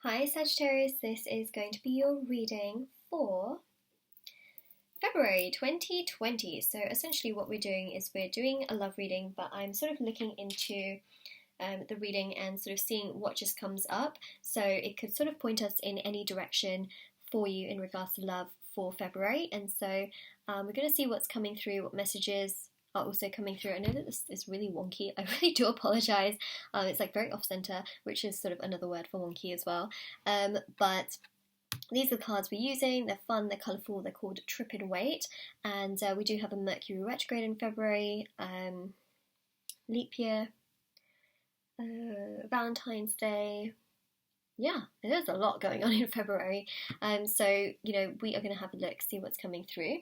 Hi Sagittarius, this is going to be your reading for February 2020. So essentially what we're doing is we're doing a love reading, but I'm sort of looking into the reading and sort of seeing what just comes up. So it could sort of point us in any direction for you in regards to love for February. And so we're going to see what's coming through, what messages are also coming through. I know that this is really wonky. I really do apologise. It's like very off-centre, which is sort of another word for wonky as well. But these are the cards we're using. They're fun, they're colourful, they're called Rider-Waite. And we do have a Mercury retrograde in February, leap year, Valentine's Day. Yeah, there's a lot going on in February. So, we are going to have a look, see what's coming through.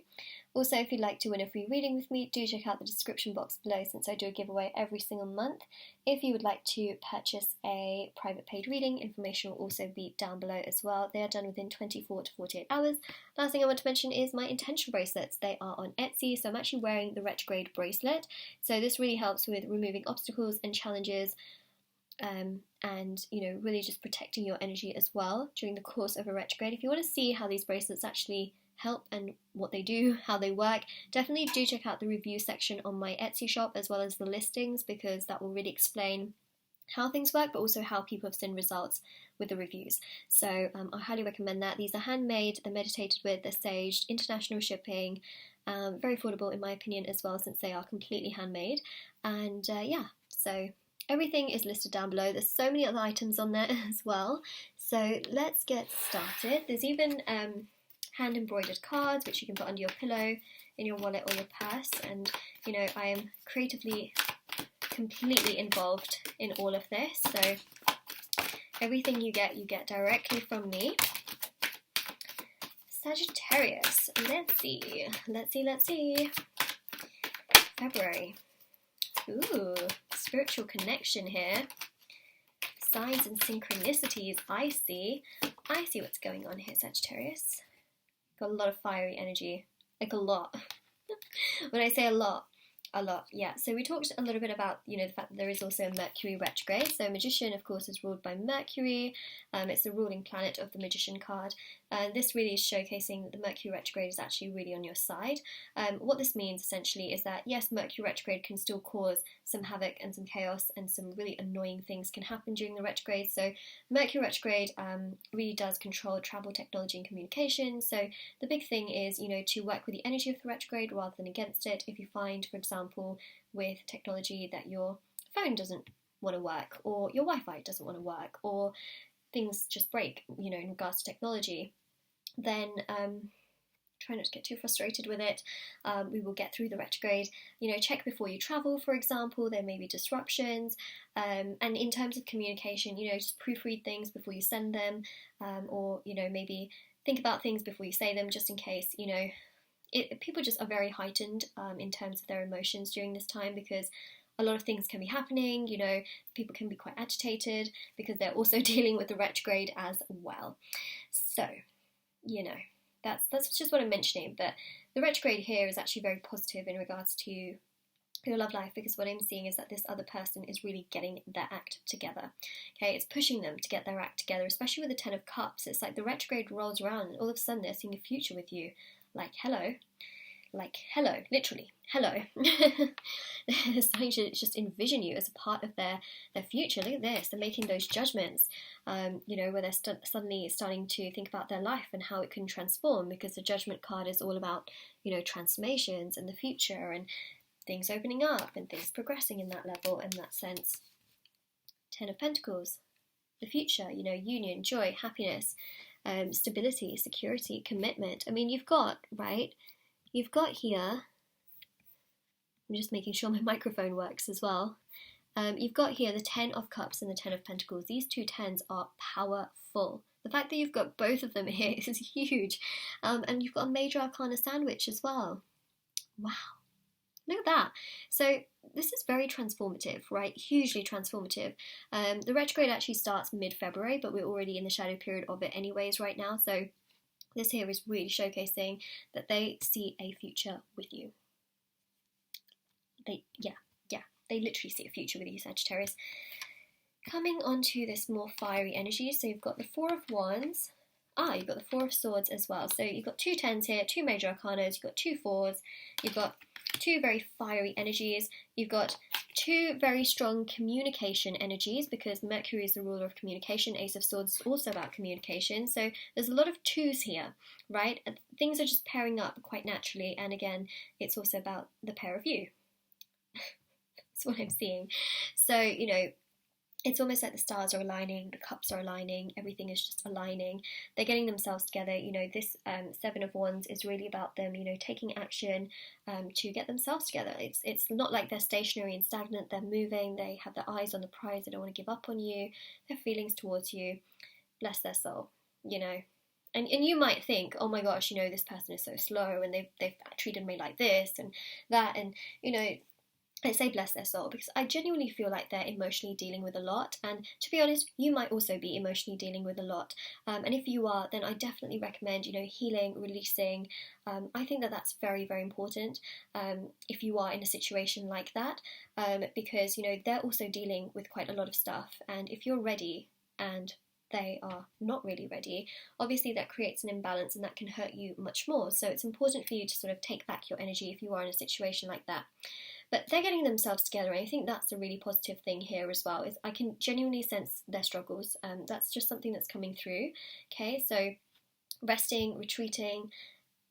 Also, if you'd like to win a free reading with me, do check out the description box below since I do a giveaway every single month. If you would like to purchase a private paid reading, information will also be down below as well. They are done within 24 to 48 hours. Last thing I want to mention is my intention bracelets. They are on Etsy, so I'm actually wearing the retrograde bracelet. So this really helps with removing obstacles and challenges, and really just protecting your energy as well during the course of a retrograde. If you want to see how these bracelets actually help and what they do, how they work, definitely do check out the review section on my Etsy shop as well as the listings, because that will really explain how things work, but also how people have seen results with the reviews. So I highly recommend that. These are handmade, they're meditated with, they're saged, international shipping, very affordable in my opinion as well, since they are completely handmade. And so everything is listed down below. There's so many other items on there as well. So let's get started. There's even hand embroidered cards which you can put under your pillow, in your wallet or your purse. And I am creatively completely involved in all of this. So everything you get directly from me. Sagittarius. Let's see. February. Ooh, spiritual connection here. Signs and synchronicities. I see what's going on here, Sagittarius. Got a lot of fiery energy. Like a lot. When I say a lot, yeah. So we talked a little bit about, the fact that there is also a Mercury retrograde. So Magician, of course, is ruled by Mercury. It's the ruling planet of the Magician card. This really is showcasing that the Mercury retrograde is actually really on your side. What this means, essentially, is that, yes, Mercury retrograde can still cause some havoc and some chaos, and some really annoying things can happen during the retrograde. So Mercury retrograde really does control travel, technology, and communication. So the big thing is, to work with the energy of the retrograde rather than against it. If you find, for example, with technology that your phone doesn't want to work, or your Wi-Fi doesn't want to work, or things just break, in regards to technology, then try not to get too frustrated with it. We will get through the retrograde. Check before you travel, for example. There may be disruptions. And in terms of communication, just proofread things before you send them, or, maybe think about things before you say them, just in case, people just are very heightened in terms of their emotions during this time, because a lot of things can be happening. People can be quite agitated because they're also dealing with the retrograde as well. So, that's just what I'm mentioning. But the retrograde here is actually very positive in regards to your love life, because what I'm seeing is that this other person is really getting their act together. Okay, it's pushing them to get their act together, especially with the Ten of Cups. It's like the retrograde rolls around and all of a sudden they're seeing a future with you. Like hello, literally, hello. They're starting to just envision you as a part of their future. Look at this, they're making those judgments, where they're suddenly starting to think about their life and how it can transform, because the Judgment card is all about, transformations and the future and things opening up and things progressing in that level, in that sense. Ten of Pentacles, the future, union, joy, happiness, stability, security, commitment. I mean, you've got here, I'm just making sure my microphone works as well. You've got here the Ten of Cups and the Ten of Pentacles. These two tens are powerful. The fact that you've got both of them here is huge. And you've got a Major Arcana sandwich as well. Wow. Look at that. So this is very transformative, right? Hugely transformative. The retrograde actually starts mid-February, but we're already in the shadow period of it anyways right now. So this here is really showcasing that they see a future with you. They literally see a future with you, Sagittarius. coming on to this more fiery energy, so you've got the Four of Wands. You've got the Four of Swords as well. So you've got 2 10s here, 2 major arcana, you've got 2 4s, you've got 2 very fiery energies, you've got 2 very strong communication energies, because Mercury is the ruler of communication. Ace of Swords is also about communication. So there's a lot of 2s here, right? Things are just pairing up quite naturally. And again, it's also about the pair of you. That's what I'm seeing. So, you know, it's almost like the stars are aligning, the cups are aligning, everything is just aligning. They're getting themselves together. You know, this Seven of Wands is really about them, you know, taking action to get themselves together. It's not like they're stationary and stagnant. They're moving. They have their eyes on the prize. They don't want to give up on you. Their feelings towards you. Bless their soul, you know. And you might think, oh my gosh, you know, this person is so slow and they've treated me like this and that. And, you know, I say bless their soul because I genuinely feel like they're emotionally dealing with a lot, and to be honest, you might also be emotionally dealing with a lot, and if you are, then I definitely recommend, you know, healing, releasing. I think that that's very, very important if you are in a situation like that, because, you know, they're also dealing with quite a lot of stuff, and if you're ready and they are not really ready, obviously that creates an imbalance and that can hurt you much more. So it's important for you to sort of take back your energy if you are in a situation like that. But they're getting themselves together, and I think that's a really positive thing here as well, is I can genuinely sense their struggles. That's just something that's coming through. Okay, so resting, retreating,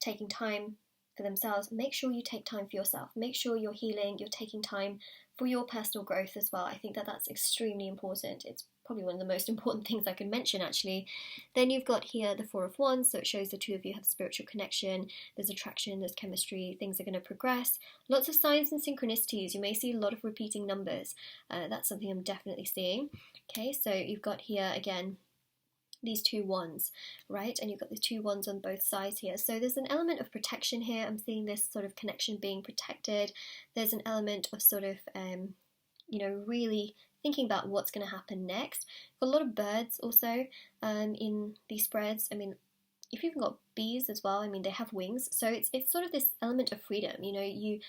taking time for themselves. Make sure you take time for yourself. Make sure you're healing, you're taking time for your personal growth as well. I think that that's extremely important. It's probably one of the most important things I can mention, actually. Then you've got here the Four of Wands, so it shows the two of you have spiritual connection, there's attraction, there's chemistry, things are going to progress. Lots of signs and synchronicities. You may see a lot of repeating numbers. That's something I'm definitely seeing. Okay, so you've got here again these 2 wands, right? And you've got the 2 wands on both sides here. So there's an element of protection here. I'm seeing this sort of connection being protected. There's an element of sort of, you know, really thinking about what's going to happen next. A lot of birds also in these spreads. I mean, you've even got bees as well. I mean, they have wings. So it's sort of this element of freedom. You know, you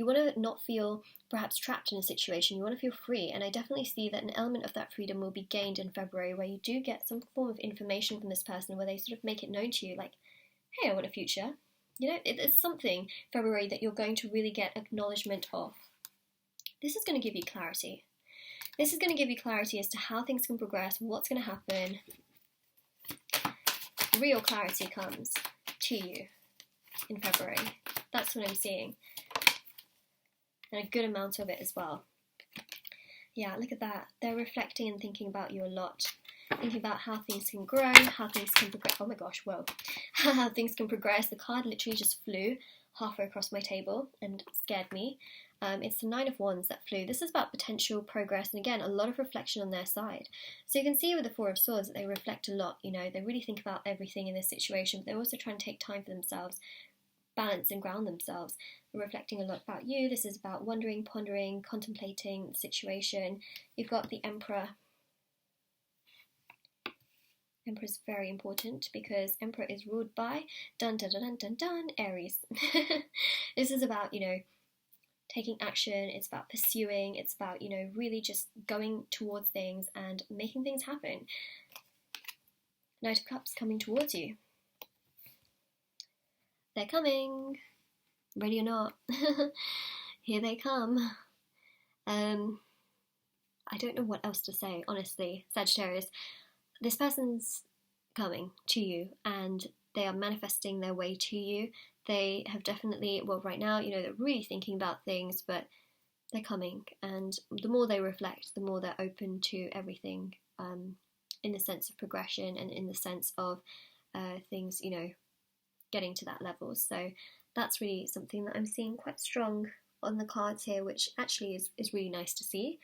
want to not feel perhaps trapped in a situation. You want to feel free. And I definitely see that an element of that freedom will be gained in February, where you do get some form of information from this person where they sort of make it known to you, like, hey, I want a future. You know, it's something, February, that you're going to really get acknowledgement of. This is going to give you clarity. This is going to give you clarity as to how things can progress, what's going to happen. Real clarity comes to you in February. That's what I'm seeing. And a good amount of it as well. Yeah, look at that. They're reflecting and thinking about you a lot. Thinking about how things can grow, how things can progress. Oh my gosh, whoa. How things can progress. The card literally just flew halfway across my table and scared me. It's the Nine of Wands that flew. This is about potential progress, and again, a lot of reflection on their side. So you can see with the Four of Swords that they reflect a lot. You know, they really think about everything in this situation, but they're also trying to take time for themselves, balance and ground themselves. They're reflecting a lot about you. This is about wondering, pondering, contemplating the situation. You've got the Emperor. Emperor is very important because Emperor is ruled by dun dun dun dun dun Aries. This is about, you know, taking action. It's about pursuing. It's about, you know, really just going towards things and making things happen. Knight of Cups coming towards you. They're coming. Ready or not. Here they come. I don't know what else to say, honestly, Sagittarius. This person's coming to you and they are manifesting their way to you. They have definitely, well, right now, you know, they're really thinking about things, but they're coming. And the more they reflect, the more they're open to everything in the sense of progression and in the sense of things, you know, getting to that level. So that's really something that I'm seeing quite strong on the cards here, which actually is really nice to see.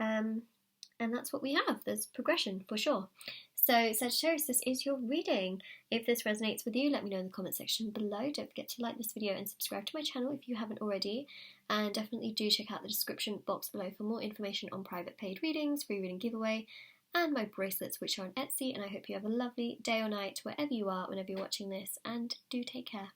And that's what we have. There's progression for sure. So Sagittarius, this is your reading. If this resonates with you, let me know in the comment section below. Don't forget to like this video and subscribe to my channel if you haven't already. And definitely do check out the description box below for more information on private paid readings, free reading giveaway, and my bracelets, which are on Etsy. And I hope you have a lovely day or night wherever you are, whenever you're watching this, and do take care.